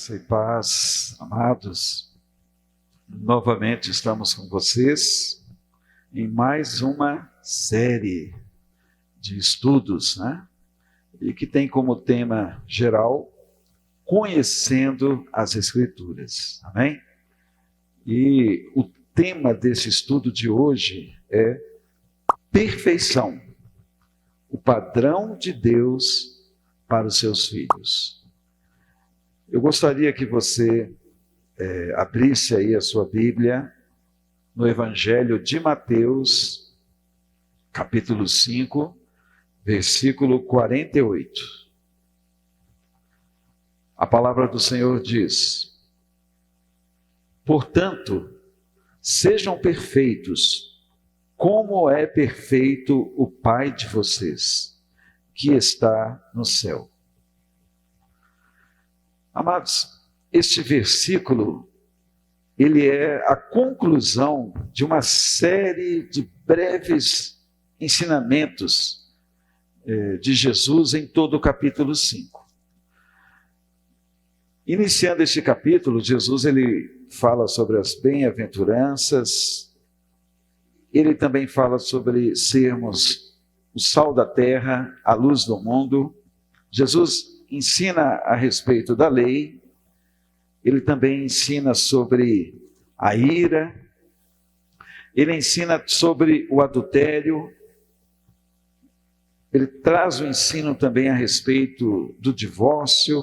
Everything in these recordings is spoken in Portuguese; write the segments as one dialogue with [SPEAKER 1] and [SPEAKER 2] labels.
[SPEAKER 1] Graça e paz, amados. Novamente estamos com vocês em mais uma série de estudos, né? E que tem como tema geral Conhecendo as Escrituras. Amém? E o tema desse estudo de hoje é perfeição, o padrão de Deus para os seus filhos. Eu gostaria que você abrisse aí a sua Bíblia no Evangelho de Mateus, capítulo 5, versículo 48. A palavra do Senhor diz: portanto, sejam perfeitos, como é perfeito o Pai de vocês, que está no céu. Amados, este versículo, ele é a conclusão de uma série de breves ensinamentos de Jesus em todo o capítulo 5. Iniciando este capítulo, Jesus ele fala sobre as bem-aventuranças, ele também fala sobre sermos o sal da terra, a luz do mundo. Jesus ensina a respeito da lei, ele também ensina sobre a ira, ele ensina sobre o adultério, ele traz o ensino também a respeito do divórcio,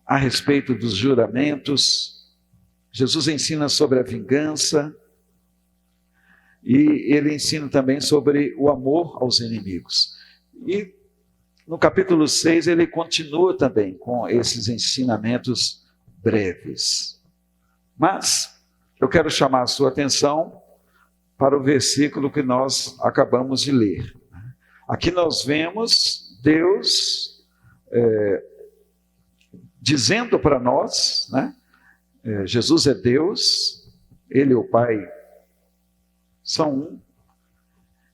[SPEAKER 1] a respeito dos juramentos. Jesus ensina sobre a vingança e ele ensina também sobre o amor aos inimigos. E no capítulo 6 ele continua também com esses ensinamentos breves. Mas eu quero chamar a sua atenção para o versículo que nós acabamos de ler. Aqui nós vemos Deus dizendo para nós, né? Jesus é Deus, Ele e o Pai são um,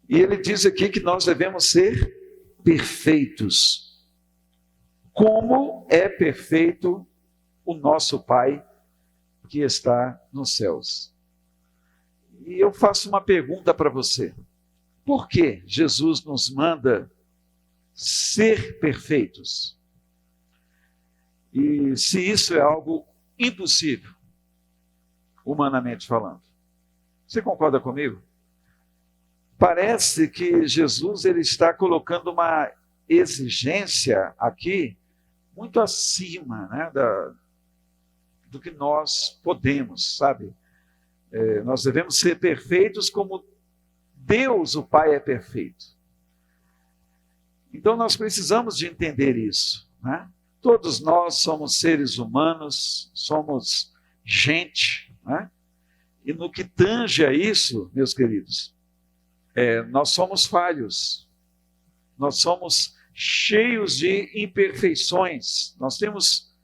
[SPEAKER 1] e Ele diz aqui que nós devemos ser perfeitos, como é perfeito o nosso Pai que está nos céus. E eu faço uma pergunta para você: por que Jesus nos manda ser perfeitos? E se isso é algo impossível, humanamente falando. Você concorda comigo? Parece que Jesus ele está colocando uma exigência aqui muito acima, né, do que nós podemos, sabe? Nós devemos ser perfeitos como Deus, o Pai, é perfeito. Então nós precisamos de entender isso, né? Todos nós somos seres humanos, somos gente, né? E no que tange a isso, meus queridos, nós somos falhos, nós somos cheios de imperfeições, nós temos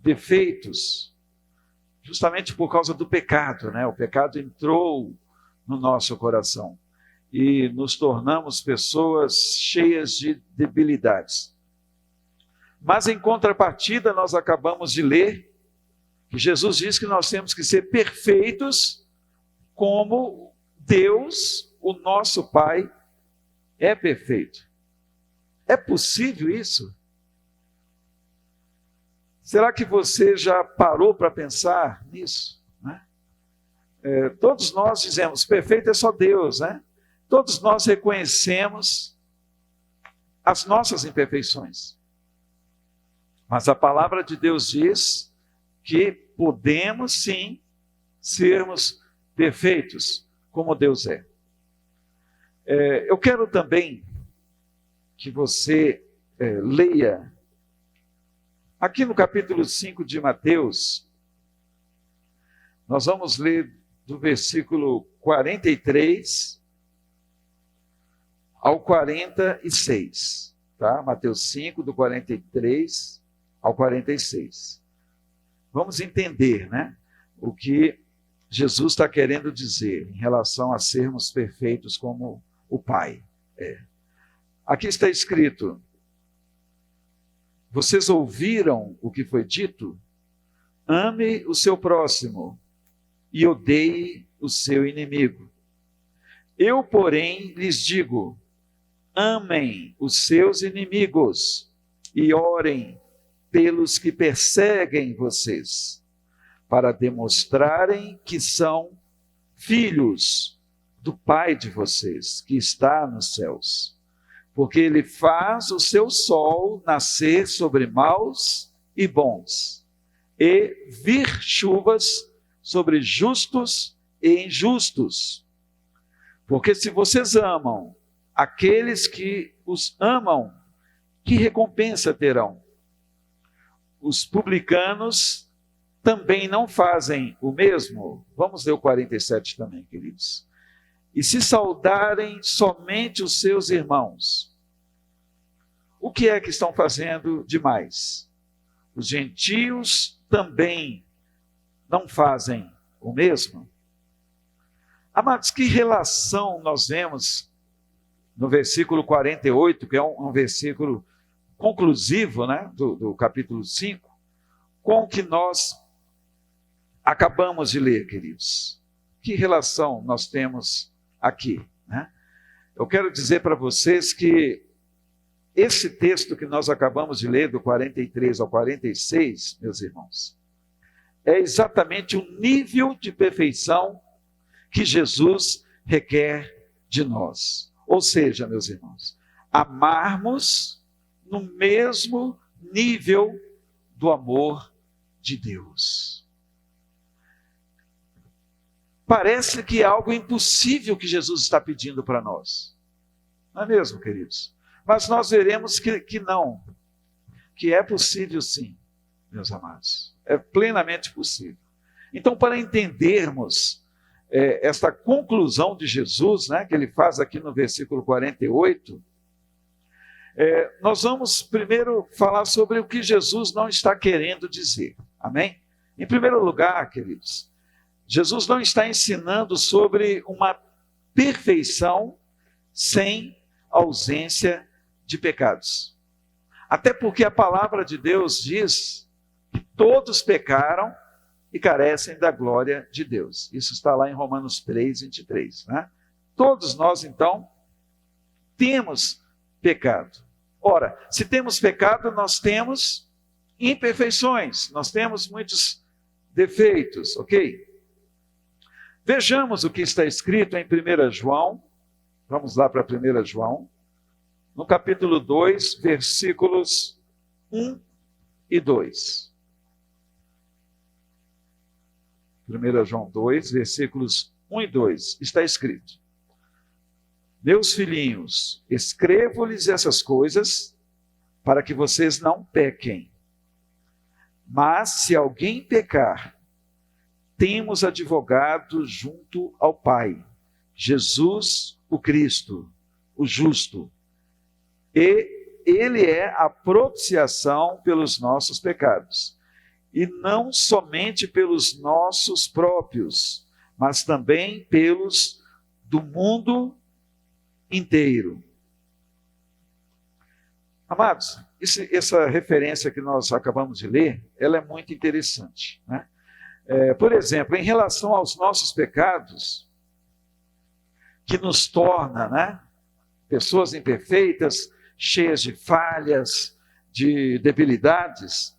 [SPEAKER 1] defeitos, justamente por causa do pecado, né? O pecado entrou no nosso coração e nos tornamos pessoas cheias de debilidades. Mas em contrapartida, nós acabamos de ler que Jesus diz que nós temos que ser perfeitos como Deus, o nosso Pai, é perfeito. É possível isso? Será que você já parou para pensar nisso, né? Todos nós dizemos, perfeito é só Deus, né? Todos nós reconhecemos as nossas imperfeições. Mas a palavra de Deus diz que podemos sim sermos perfeitos como Deus é. Eu quero também que você leia aqui no capítulo 5 de Mateus. Nós vamos ler do versículo 43 ao 46, tá? Mateus 5, do 43 ao 46. Vamos entender, né, o que Jesus está querendo dizer em relação a sermos perfeitos como o Pai é. Aqui está escrito: vocês ouviram o que foi dito? ame o seu próximo e odeie o seu inimigo. Eu, porém, lhes digo, amem os seus inimigos e orem pelos que perseguem vocês, para demonstrarem que são filhos do Pai de vocês, que está nos céus. Porque Ele faz o seu sol nascer sobre maus e bons, e vir chuvas sobre justos e injustos. Porque se vocês amam aqueles que os amam, que recompensa terão? Os publicanos também não fazem o mesmo? Vamos ler o 47 também, queridos. E se saudarem somente os seus irmãos, o que é que estão fazendo demais? Os gentios também não fazem o mesmo? Amados, que relação nós vemos no versículo 48, que é um versículo conclusivo, né, do capítulo 5, com o que nós acabamos de ler, queridos. Que relação nós temos aqui, né? Eu quero dizer para vocês que esse texto que nós acabamos de ler, do 43 ao 46, meus irmãos, é exatamente o nível de perfeição que Jesus requer de nós. Ou seja, meus irmãos, amarmos no mesmo nível do amor de Deus. Parece que é algo impossível que Jesus está pedindo para nós. Não é mesmo, queridos? Mas nós veremos que não, que é possível sim, meus amados. É plenamente possível. Então, para entendermos esta conclusão de Jesus, né, que ele faz aqui no versículo 48, nós vamos primeiro falar sobre o que Jesus não está querendo dizer. Amém? Em primeiro lugar, queridos, Jesus não está ensinando sobre uma perfeição sem ausência de pecados. Até porque a palavra de Deus diz que todos pecaram e carecem da glória de Deus. Isso está lá em Romanos 3, 23. Né? Todos nós, então, temos pecado. Ora, se temos pecado, nós temos imperfeições, nós temos muitos defeitos, ok? Vejamos o que está escrito em 1 João, vamos lá para 1 João, no capítulo 2, versículos 1 e 2. 1 João 2, versículos 1 e 2, está escrito: Meus filhinhos, escrevo-lhes essas coisas para que vocês não pequem. Mas se alguém pecar, temos advogado junto ao Pai, Jesus o Cristo, o justo. E ele é a propiciação pelos nossos pecados. E não somente pelos nossos próprios, mas também pelos do mundo inteiro. Amados, essa referência que nós acabamos de ler, ela é muito interessante, né? Por exemplo, em relação aos nossos pecados, que nos torna, né, pessoas imperfeitas, cheias de falhas, de debilidades,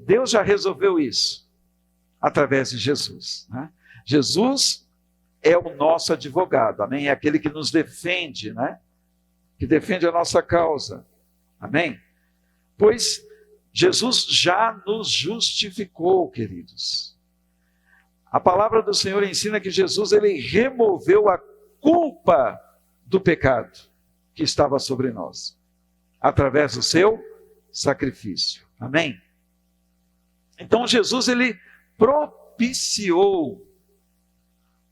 [SPEAKER 1] Deus já resolveu isso através de Jesus, né? Jesus é o nosso advogado, amém? É aquele que nos defende, né? Que defende a nossa causa, amém? Pois Jesus já nos justificou, queridos. A palavra do Senhor ensina que Jesus, ele removeu a culpa do pecado que estava sobre nós, através do seu sacrifício, amém? Então Jesus, ele propiciou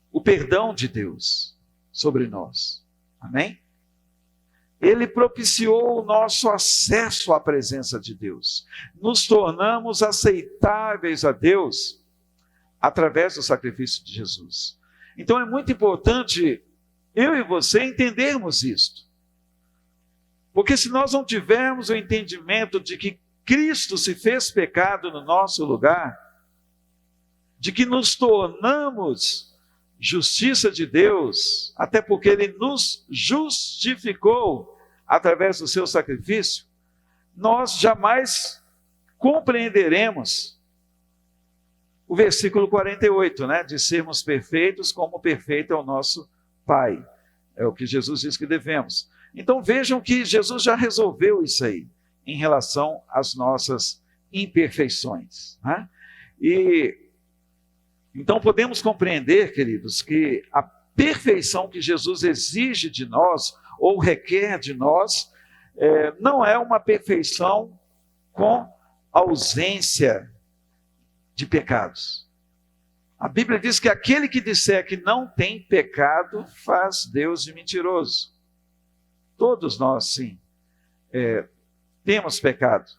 [SPEAKER 1] o perdão de Deus sobre nós, amém? Ele propiciou o nosso acesso à presença de Deus. Nos tornamos aceitáveis a Deus através do sacrifício de Jesus. Então é muito importante eu e você entendermos isto. Porque se nós não tivermos o entendimento de que Cristo se fez pecado no nosso lugar, de que nos tornamos justiça de Deus, até porque Ele nos justificou através do seu sacrifício, nós jamais compreenderemos o versículo 48, né? De sermos perfeitos como perfeito é o nosso Pai. É o que Jesus diz que devemos. Então vejam que Jesus já resolveu isso aí, em relação às nossas imperfeições, né? E então podemos compreender, queridos, que a perfeição que Jesus exige de nós, ou requer de nós, não é uma perfeição com ausência de pecados. A Bíblia diz que aquele que disser que não tem pecado, faz Deus de mentiroso. Todos nós, sim, temos pecado.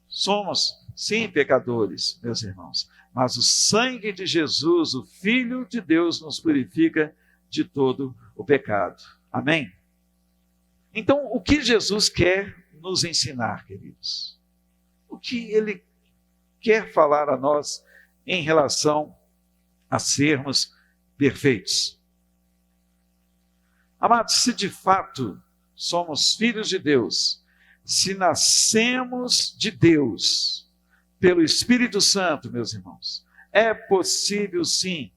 [SPEAKER 1] Somos, sim, pecadores, meus irmãos. Mas o sangue de Jesus, o Filho de Deus, nos purifica de todo o pecado. Amém? Então, o que Jesus quer nos ensinar, queridos? O que Ele quer falar a nós em relação a sermos perfeitos? Amados, se de fato somos filhos de Deus, se nascemos de Deus, pelo Espírito Santo, meus irmãos, é possível sim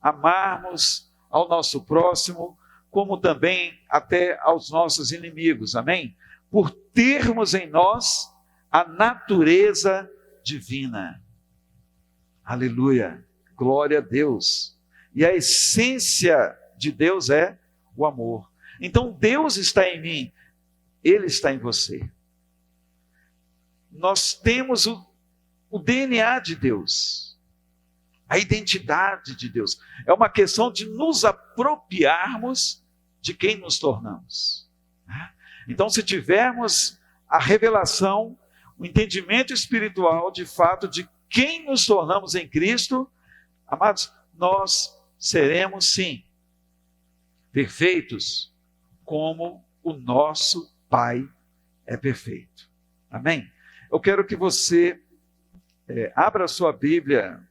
[SPEAKER 1] amarmos ao nosso próximo, como também até aos nossos inimigos, amém? Por termos em nós a natureza divina. Aleluia, glória a Deus. E a essência de Deus é o amor. Então Deus está em mim, Ele está em você. Nós temos o DNA de Deus, a identidade de Deus. É uma questão de nos apropriarmos de quem nos tornamos. Então, se tivermos a revelação, o entendimento espiritual, de fato, de quem nos tornamos em Cristo, amados, nós seremos, sim, perfeitos, como o nosso Pai é perfeito. Amém? Eu quero que você abra sua Bíblia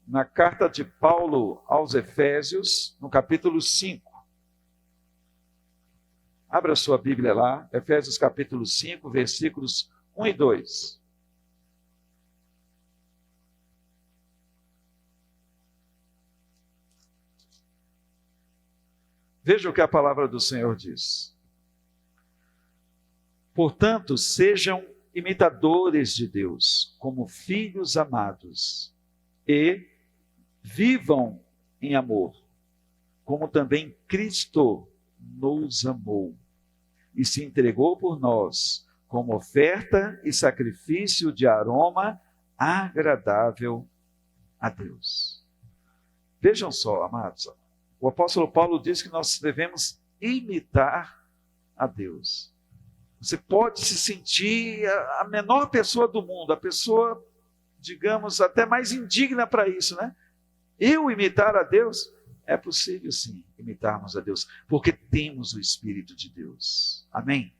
[SPEAKER 1] na carta de Paulo aos Efésios, no capítulo 5. Abra sua Bíblia lá, Efésios capítulo 5, versículos 1 e 2. Veja o que a palavra do Senhor diz. Portanto, sejam imitadores de Deus, como filhos amados, e vivam em amor, como também Cristo nos amou e se entregou por nós como oferta e sacrifício de aroma agradável a Deus. Vejam só, amados, o apóstolo Paulo diz que nós devemos imitar a Deus. Você pode se sentir a menor pessoa do mundo, a pessoa, digamos, até mais indigna para isso, né? Eu imitar a Deus? É possível, sim, imitarmos a Deus, porque temos o Espírito de Deus. Amém?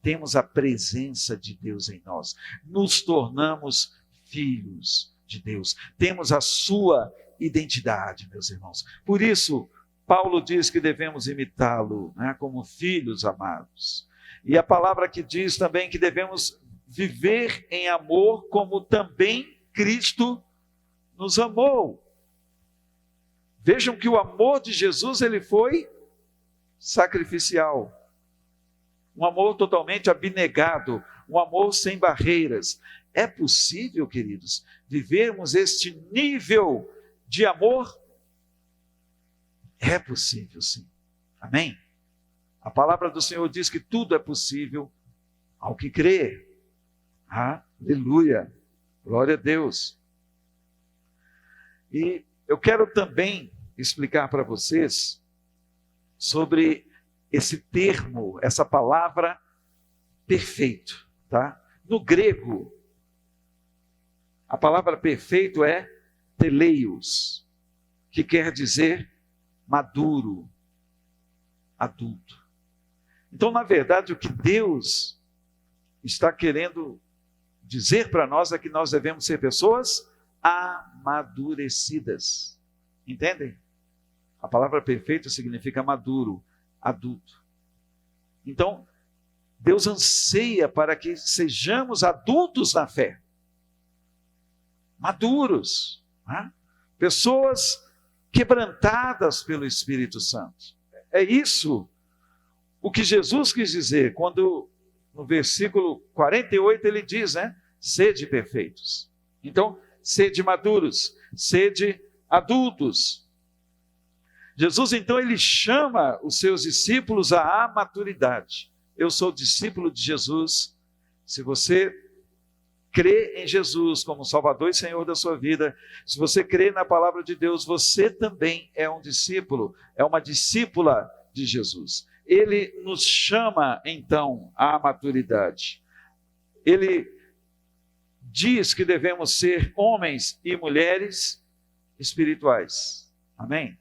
[SPEAKER 1] Temos a presença de Deus em nós. Nos tornamos filhos de Deus. Temos a sua identidade, meus irmãos. Por isso, Paulo diz que devemos imitá-lo, né, como filhos amados. E a palavra que diz também que devemos viver em amor, como também Cristo nos amou. Vejam que o amor de Jesus, ele foi sacrificial. Um amor totalmente abnegado, um amor sem barreiras. É possível, queridos, vivermos este nível de amor? É possível, sim. Amém? A palavra do Senhor diz que tudo é possível ao que crê. Aleluia! Glória a Deus! E eu quero também explicar para vocês sobre esse termo, essa palavra perfeito, tá? No grego, a palavra perfeito é teleios, que quer dizer maduro, adulto. Então, na verdade, o que Deus está querendo dizer para nós é que nós devemos ser pessoas amadurecidas. Entendem? A palavra perfeito significa maduro, adulto. Então, Deus anseia para que sejamos adultos na fé. Maduros. Né? Pessoas quebrantadas pelo Espírito Santo. É isso o que Jesus quis dizer quando no versículo 48 ele diz, né? Sede perfeitos. Então, sede maduros, sede adultos. Jesus, então, ele chama os seus discípulos à maturidade. Eu sou discípulo de Jesus. Se você crê em Jesus como Salvador e Senhor da sua vida, se você crê na palavra de Deus, você também é um discípulo, é uma discípula de Jesus. Ele nos chama, então, à maturidade. Ele diz que devemos ser homens e mulheres espirituais. Amém?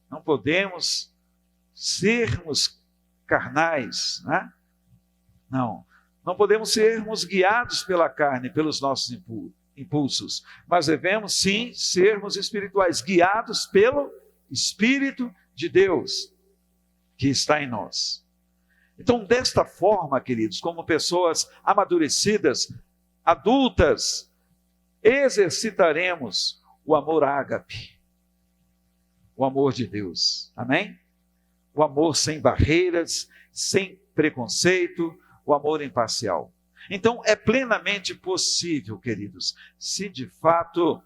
[SPEAKER 1] Não podemos sermos carnais, né? Não podemos sermos guiados pela carne, pelos nossos impulsos, mas devemos sim sermos espirituais, guiados pelo Espírito de Deus que está em nós. Então, desta forma, queridos, como pessoas amadurecidas, adultas, exercitaremos o amor ágape, o amor de Deus. Amém? O amor sem barreiras, sem preconceito, o amor imparcial. Então, é plenamente possível, queridos, se de fato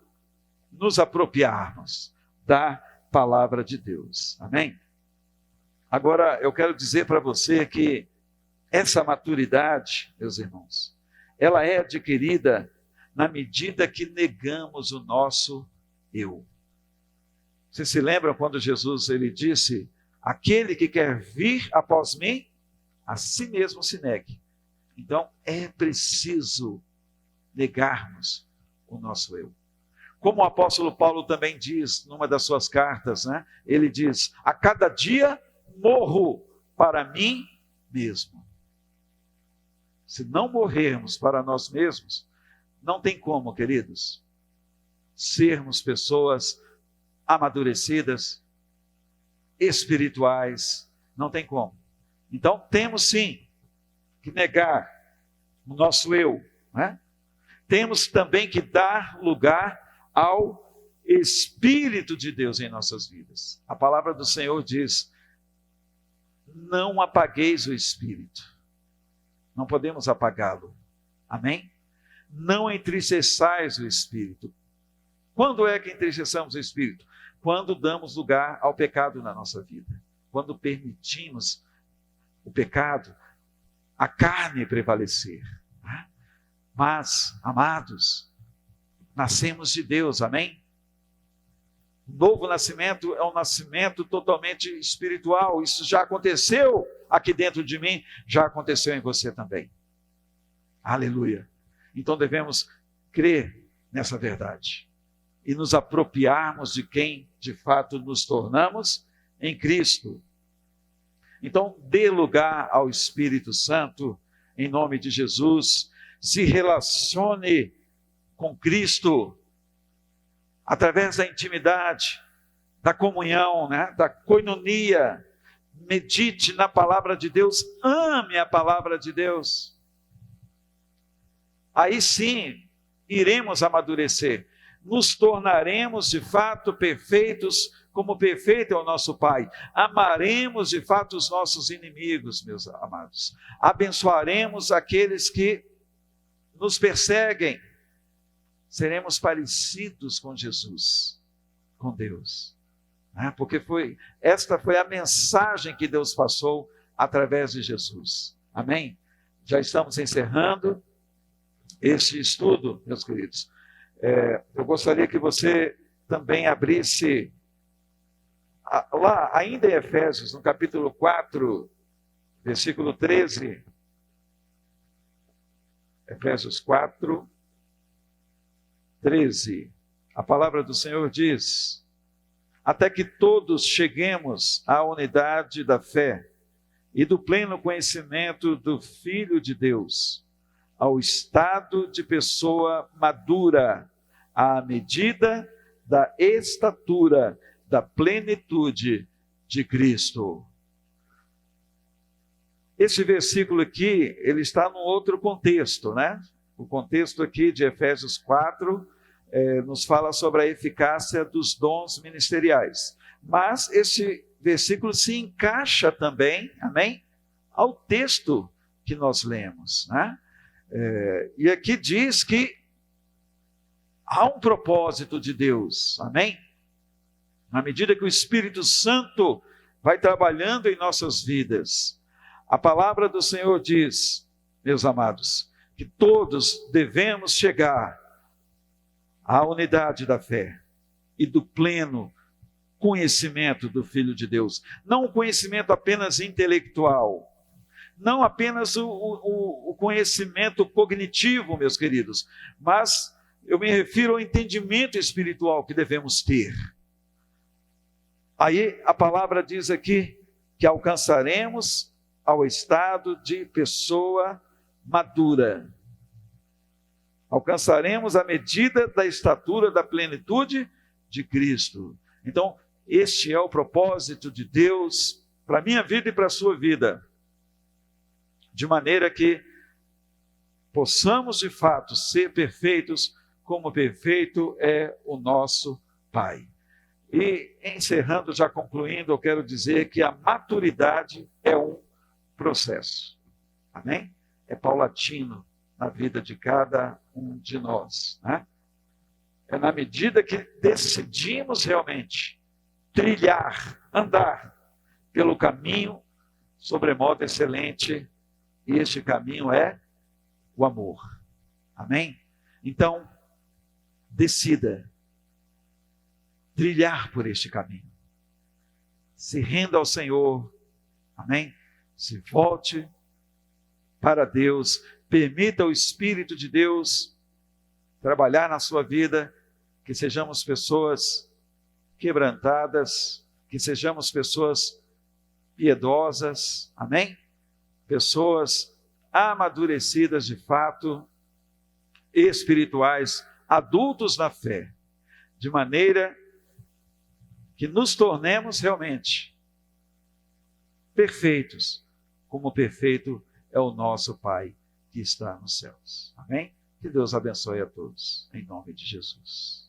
[SPEAKER 1] nos apropriarmos da palavra de Deus. Amém? Agora, eu quero dizer para você que essa maturidade, meus irmãos, ela é adquirida na medida que negamos o nosso eu. Vocês se lembram quando Jesus ele disse: aquele que quer vir após mim, a si mesmo se negue. Então, é preciso negarmos o nosso eu. Como o apóstolo Paulo também diz numa das suas cartas, né? Ele diz: a cada dia morro para mim mesmo. Se não morrermos para nós mesmos, não tem como, queridos, sermos pessoas amadurecidas, espirituais, não tem como. Então, temos sim que negar o nosso eu, né? Temos também que dar lugar ao Espírito de Deus em nossas vidas. A palavra do Senhor diz: não apagueis o Espírito. Não podemos apagá-lo. Amém? Não entristeçais o Espírito. Quando é que entristeçamos o Espírito? Quando damos lugar ao pecado na nossa vida. Quando permitimos o pecado, a carne prevalecer. Mas, amados, nascemos de Deus, amém? O novo nascimento é um nascimento totalmente espiritual. Isso já aconteceu aqui dentro de mim, já aconteceu em você também. Aleluia. Então devemos crer nessa verdade e nos apropriarmos de quem de fato nos tornamos em Cristo. Então, dê lugar ao Espírito Santo, em nome de Jesus, se relacione com Cristo, através da intimidade, da comunhão, né? Da koinonia, medite na palavra de Deus, ame a palavra de Deus. Aí sim, iremos amadurecer, nos tornaremos de fato perfeitos, como perfeito é o nosso Pai. Amaremos de fato os nossos inimigos, meus amados. Abençoaremos aqueles que nos perseguem. Seremos parecidos com Jesus, com Deus. Porque esta foi a mensagem que Deus passou através de Jesus. Amém? Já estamos encerrando este estudo, meus queridos. Eu gostaria que você também abrisse lá, ainda em Efésios, no capítulo 4, versículo 13. Efésios 4, 13. A palavra do Senhor diz: até que todos cheguemos à unidade da fé e do pleno conhecimento do Filho de Deus, ao estado de pessoa madura, à medida da estatura, da plenitude de Cristo. Esse versículo aqui, ele está num outro contexto, né? O contexto aqui de Efésios 4 nos fala sobre a eficácia dos dons ministeriais. Mas esse versículo se encaixa também, amém? Ao texto que nós lemos, né? E aqui diz que há um propósito de Deus, amém? Na medida que o Espírito Santo vai trabalhando em nossas vidas, a palavra do Senhor diz, meus amados, que todos devemos chegar à unidade da fé e do pleno conhecimento do Filho de Deus. Não um conhecimento apenas intelectual, não apenas o conhecimento cognitivo, meus queridos, mas eu me refiro ao entendimento espiritual que devemos ter. Aí a palavra diz aqui que alcançaremos ao estado de pessoa madura. Alcançaremos a medida da estatura da plenitude de Cristo. Então, este é o propósito de Deus para a minha vida e para a sua vida. De maneira que possamos, de fato, ser perfeitos, como perfeito é o nosso Pai. E, encerrando, já concluindo, eu quero dizer que a maturidade é um processo. Amém? É paulatino na vida de cada um de nós, né? É na medida que decidimos realmente trilhar, andar pelo caminho sobremodo excelente, e este caminho é o amor. Amém? Então, decida trilhar por este caminho. Se renda ao Senhor. Amém? Se volte para Deus, permita o Espírito de Deus trabalhar na sua vida, que sejamos pessoas quebrantadas, que sejamos pessoas piedosas, amém? Pessoas amadurecidas de fato, espirituais, adultos na fé, de maneira que nos tornemos realmente perfeitos, como perfeito é o nosso Pai que está nos céus. Amém? Que Deus abençoe a todos, em nome de Jesus.